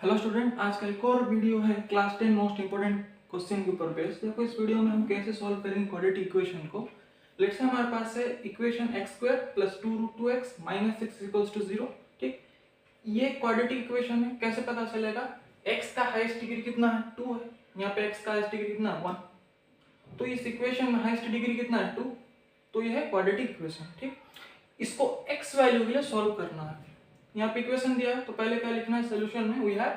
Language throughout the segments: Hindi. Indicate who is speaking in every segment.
Speaker 1: हेलो स्टूडेंट, आज का एक और वीडियो है क्लास 10 मोस्ट इंपोर्टेंट क्वेश्चन के ऊपर बेस्ड। देखो इस वीडियो में हम कैसे सॉल्व करेंगे क्वाड्रेटिक इक्वेशन को। लेट्स से हमारे पास है इक्वेशन x² + 2√2x - 6 = 0। ठीक, ये क्वाड्रेटिक इक्वेशन है। कैसे पता चलेगा? x का हाईएस्ट डिग्री कितना है? 2 है। यहाँ पे x का हाईएस्ट डिग्री कितना है? 1। तो इस इक्वेशन में हाईएस्ट डिग्री कितना है? 2। तो ये है क्वाड्रेटिक इक्वेशन। ठीक, इसको x वैल्यू के लिए सॉल्व करना है। यहाँ पे इक्वेशन दिया है तो पहले क्या लिखना है सोल्यूशन में? We have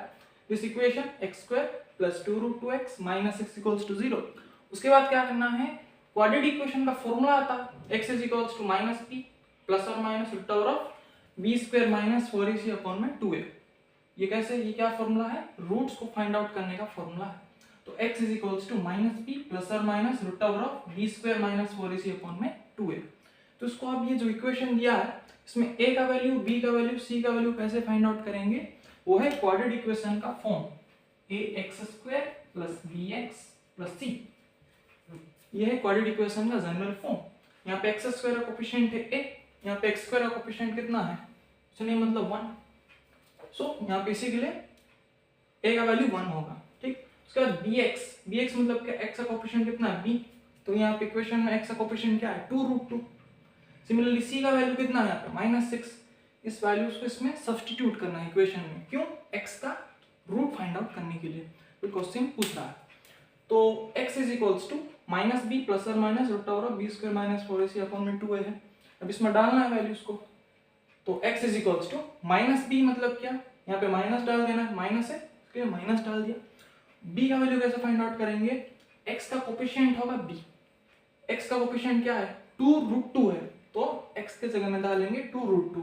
Speaker 1: this equation x² + 2√2x - 6 = 0। उसके बाद क्या करना है? क्वाड्रेटिक इक्वेशन का फॉर्मूला आता है x = -p ± b² - 4ac/2a। ये कैसे? ये क्या फॉर्मूला है? रूट्स को फाइंड आउट करने का फॉर्मूला है। तो x = -p ± b² - 4ac/2a। तो इसको अब ये जो इक्वेशन दिया है इसमें a का वैल्यू, b का वैल्यू, c का वैल्यू कैसे फाइंड आउट करेंगे? वो है क्वाड्रेटिक इक्वेशन का फॉर्म ax² + bx + c। ये है क्वाड्रेटिक इक्वेशन का जनरल फॉर्म। यहाँ पे x² का कोएफिशिएंट है a, यहाँ पे x² का कोएफिशिएंट कितना है? चलिए मतलब 1। सो यहाँ पे इसी के लिए a का वैल्यू 1 होगा। ठीक, उसके बाद bx मतलब क्या? x का कोएफिशिएंट कितना है? b। तो यहाँ पे इक्वेशन में x का कोएफिशिएंट क्या है? 2√2। सिमिलरली c का वैल्यू कितना है? यहाँ पे -6। इस वैल्यूज को इसमें सब्स्टिट्यूट करना है इक्वेशन में। क्यों? x का रूट फाइंड आउट करने के लिए तो क्वेश्चन पूछ रहा है। तो x = -b ± b² - 4ac/2a है। अब इसमें डालना है वैल्यूज को। तो x = -b मतलब क्या? यहाँ पे माइनस डाल देना है, माइनस है इसलिए माइनस डाल दिया। b का वैल्यू कैसे फाइंड आउट करेंगे? x का कोएफिशिएंट होगा b। x का कोएफिशिएंट क्या है? 2√2 है, तो x के जगह में डालेंगे 2√2।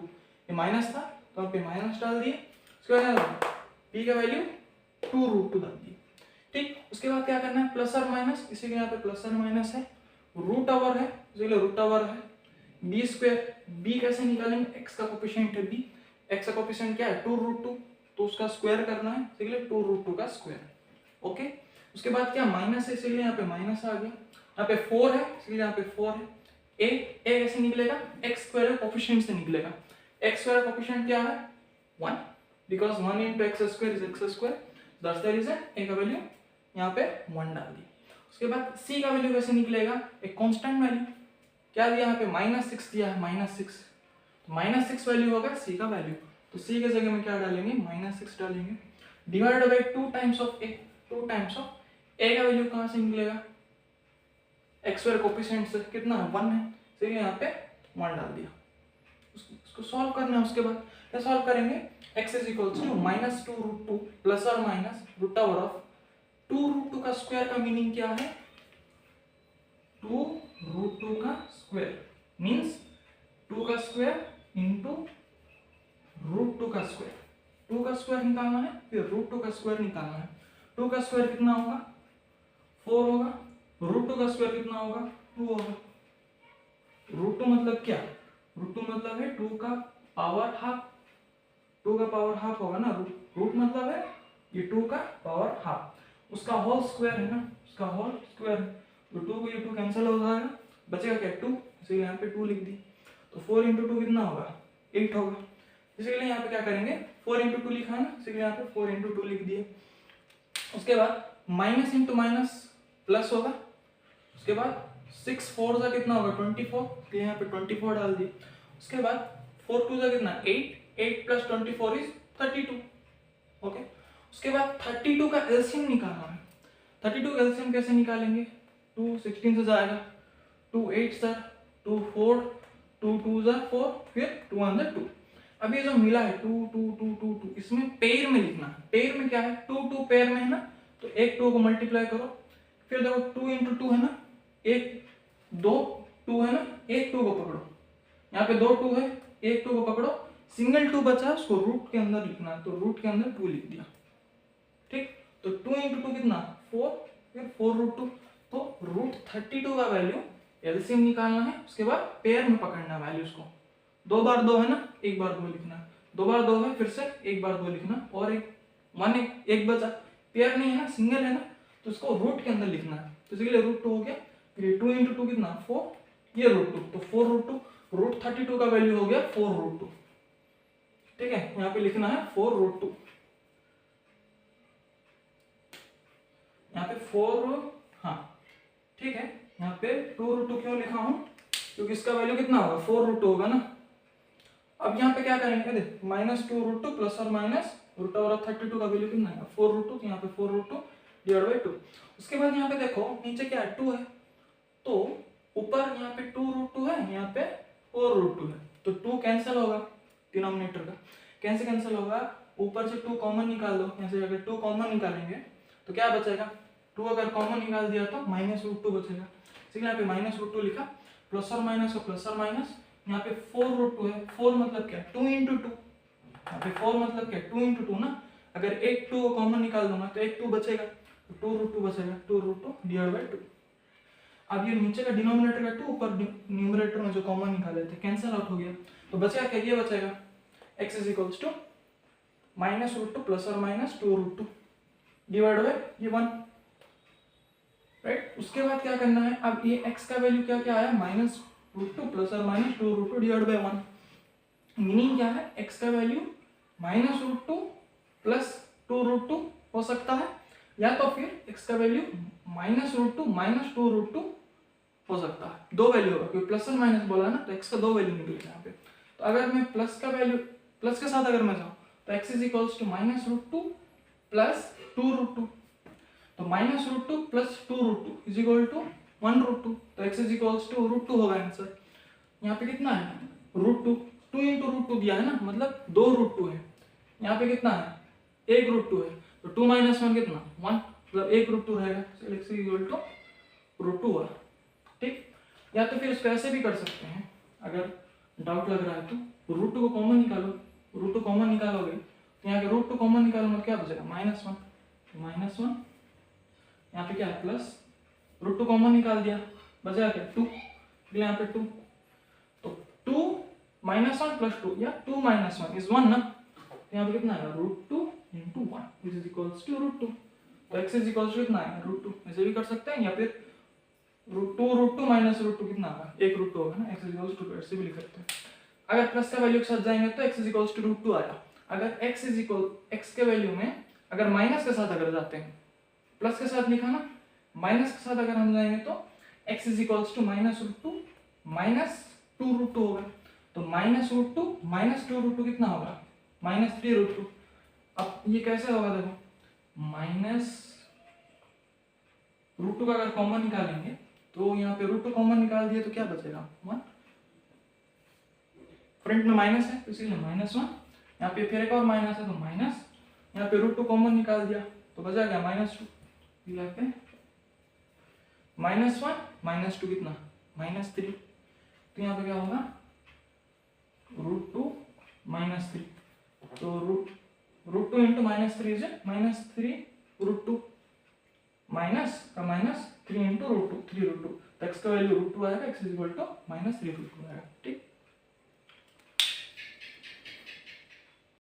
Speaker 1: ये माइनस था तो यहाँ पे माइनस डाल दिए। उसके बाद b का वैल्यू 2√2 डाल दिए। ठीक, उसके बाद क्या करना है? प्लस और माइनस, इसीलिए यहाँ पे प्लस और माइनस है। रूट ओवर है इसीलिए रूट ओवर है। b², b कैसे निकालेंगे? x का कोएफिशिएंट है b, x का कोएफिशिएंट क्या है? 2√2, तो उसका स्क्वायर करना है इसीलिए 2√2 का स्क्वायर। ओके, उसके बाद क्या? माइनस है इसीलिए यहाँ पे माइनस आ गया। यहाँ पे 4 है इसलिए यहाँ पे 4 है। a कैसे निकलेगा? x² कोएफिशिएंट से निकलेगा। x² कोएफिशिएंट क्या है? 1, because 1 × x² is x²। That's the reason a का वैल्यू यहाँ पे 1 डाल दी। उसके बाद c का वैल्यू कैसे निकलेगा? एक कांस्टेंट वैल्यू क्या दिया? यहाँ पे -6 दिया है, -6। तो -6 वैल्यू होगा c का वैल्यू। तो c के जगह में क्या डालेंगे? -6 डालेंगे divided by 2 times of a। 2 times of a का वैल्यू कहाँ से निकलेगा? x² कोएफिशिएंट से कितना है? 1 है, इसलिए यहाँ पे 1 डाल दिया। उसको सॉल्व करना है। उसके बाद क्या सॉल्व करेंगे? x = -2√2 प्लस और माइनस √2 का स्क्वायर का मीनिंग क्या है? 2√2 का स्क्वायर मींस 2 का स्क्वायर इंटू √2 का स्क्वायर। 2 का स्क्वायर निकालना है, फिर √2 का स्क्वायर निकालना है। 2 का स्क्वायर कितना होगा? 4 होगा। √2 का स्क्वायर कितना होगा? 2 होगा। √2 मतलब क्या? √2 मतलब है 2 का पावर हाफ। 2 का पावर हाफ होगा ना। रूट मतलब है ये 2 का पावर हाफ, उसका होल स्क्वायर है ना, उसका होल स्क्वायर। तो 2 को ये 2 कैंसिल हो जाएगा, बचेगा क्या? 2, इसलिए यहाँ पे 2 लिख दी। तो 4 × 2 कितना होगा? 8 होगा। इसलिए यहाँ पे क्या करेंगे? 4 × 2 लिखा ना, इसलिए यहाँ पे 4 × 2 लिख दिए। उसके बाद माइनस इंटू माइनस प्लस होगा। उसके बाद 6 4 का कितना होगा? 24, तो यहाँ पे 24 डाल दिए। उसके बाद 4 2 का कितना? 8 + 24 = 32। ओके, उसके बाद 32 का एलसीएम निकालना है। 32 का एलसीएम कैसे निकालेंगे? 2 16 से जाएगा, 2 8 सर, 2 4, 2 2 4, फिर 2 1 2। अब ये जो मिला है 2 2 2 2 2, इसमें पेयर में लिखना है। पेयर में क्या है? 2 2 पेयर में है ना, तो एक 2 को मल्टीप्लाई करो। फिर देखो 2 × 2 है ना, एक 2 2 है ना, एक 2 को पकड़ो। यहाँ पे 2 2 है, एक 2 को पकड़ो, सिंगल 2 बचा उसको रूट के अंदर लिखना है, तो रूट के अंदर 2 लिख दिया। ठीक, तो 2 × 2 कितना? 4, फिर 4√2। तो √32 का वैल्यू एलसीएम निकालना है। उसके बाद पेयर में पकड़ना वैल्यूज को। 2 बार 2 है ना, एक बार 2 लिखना। 2 बार 2 है, फिर से एक बार 2 लिखना, और एक बचा। पेयर नहीं है ना, सिंगल है ना, तो उसको रूट के अंदर लिखना है। तो इसके लिए √2 हो गया। फिर 2 × 2 कितना? 4, ये √2, तो 4√2। √32 का वैल्यू हो गया 4√2। ठीक है, यहाँ पे लिखना है 4√2। यहाँ पे 4, हाँ ठीक है, यहाँ पे 2√2 क्यों लिखा हूँ, क्योंकि इसका वैल्यू कितना होगा, 4√2 होगा ना। अब यहाँ पे क्या करेंगे, देख -2√2 प्लस और माइनस √32 का वैल्यू कितना है 4√2, तो यहाँ पे 4√2 डिवाइड बाई 2। उसके बाद यहाँ पे देखो नीचे क्या है 2 है, तो ऊपर यहाँ पे 2√2 है, यहाँ पे 4√2 है, तो 2 कैंसिल होगा डिनोमिनेटर का। कैसे कैंसिल होगा, ऊपर से 2 कॉमन निकाल दो, यहाँ से अगर 2 कॉमन निकालेंगे तो क्या बचेगा, 2 अगर कॉमन निकाल दिया तो -√2 बचेगा, इसलिए यहाँ पे -√2 लिखा। प्लस और माइनस, प्लस और माइनस, यहाँ पे 4√2 है, 4 मतलब क्या 2 × 2, यहाँ पे 4 मतलब क्या 2 × 2 ना, अगर एक 2 को कॉमन निकाल दूंगा तो एक 2 बचेगा, तो 2√2 बचेगा, 2√2 डिवाइड बाई 2। अब ये नीचे का डिनोमिनेटर का 2, ऊपर न्यूमरेटर में जो कॉमन निकाले थे कैंसिल आउट हो गया, तो बचेगा क्या, ये बचेगा x is equals to -√2 plus और माइनस 2√2 डिवाइड बाय ये 1, राइट। उसके बाद क्या करना है, अब ये x का वैल्यू क्या क्या आया, -√2 प्लस और माइनस 2√2 डिवाइड बाय 1, मीनिंग क्या है, x का वैल्यू -√2 प्लस 2√2 हो सकता है, या तो फिर x का वैल्यू -√2 माइनस 2√2 हो सकता है, दो वैल्यू होगा, क्योंकि प्लस और माइनस बोला ना, तो x का दो वैल्यू निकलेगा यहाँ पे। तो अगर मैं प्लस का वैल्यू प्लस के साथ अगर मैं जाऊँ तो x is equals to -√2 plus 2√2, तो -√2 प्लस 2√2 इज इक्वल टू 1√2, तो x इज इक्वल्स टू √2 होगा आंसर। यहाँ पे कितना है √2, 2 × √2 दिया है ना, मतलब 2√2 है, यहाँ पे कितना है 1√2 है, तो 2 - 1 कितना 1, मतलब 1√2 रहेगा, x इज इक्वल टू √2 हुआ, ठीक। या तो फिर इसको ऐसे भी कर सकते हैं, अगर डाउट लग रहा है तो √2 को कॉमन निकालो, √2 कॉमन निकालोगे तो यहाँ पे √2 कॉमन निकालो मतलब क्या बचेगा -1, यहाँ पे क्या है प्लस, √2 कॉमन निकाल दिया बचा क्या 2, यहाँ पे 2, तो 2 - 1 प्लस 2 या 2 - 1 इज 1 ना, तो यहाँ पे कितना है √2 × 1 इज इक्वल्स टू √2, तो x इज इक्वल्स टू कितना है √2, ऐसे भी कर सकते हैं, या फिर √2 माइनस √2 कितना होगा 1√2 होगा ना, x इज इक्वल्स टू 2, ऐसे भी लिख सकते हैं। अगर प्लस का वैल्यू के साथ जाएंगे तो x इज इक्वल्स टू √2 आया, अगर x इज इक्वल x के वैल्यू में अगर माइनस के साथ अगर जाते हैं, प्लस के साथ लिखा ना, माइनस के साथ अगर हम जाएंगे तो x is equals to -√2 minus 2√2 होगा, तो -√2 माइनस 2√2 कितना होगा -3√2। अब ये कैसे होगा, देखो -√2 का अगर कॉमन निकालेंगे तो यहाँ पे √2 कॉमन निकाल दिया तो क्या बचेगा 1, फ्रंट में माइनस है तो इसीलिए -1, यहाँ पे फिर एक और माइनस है तो माइनस, यहाँ पे √2 कॉमन निकाल दिया तो बचा गया -2, यहाँ पे -1 -2 कितना -3, तो यहाँ पे क्या होगा √2 -3, तो √2 × -3 इज -3√2 माइनस का -3 × √2 3√2, तो x का वैल्यू √2 आएगा, x इज इक्वल टू -3√2 आएगा।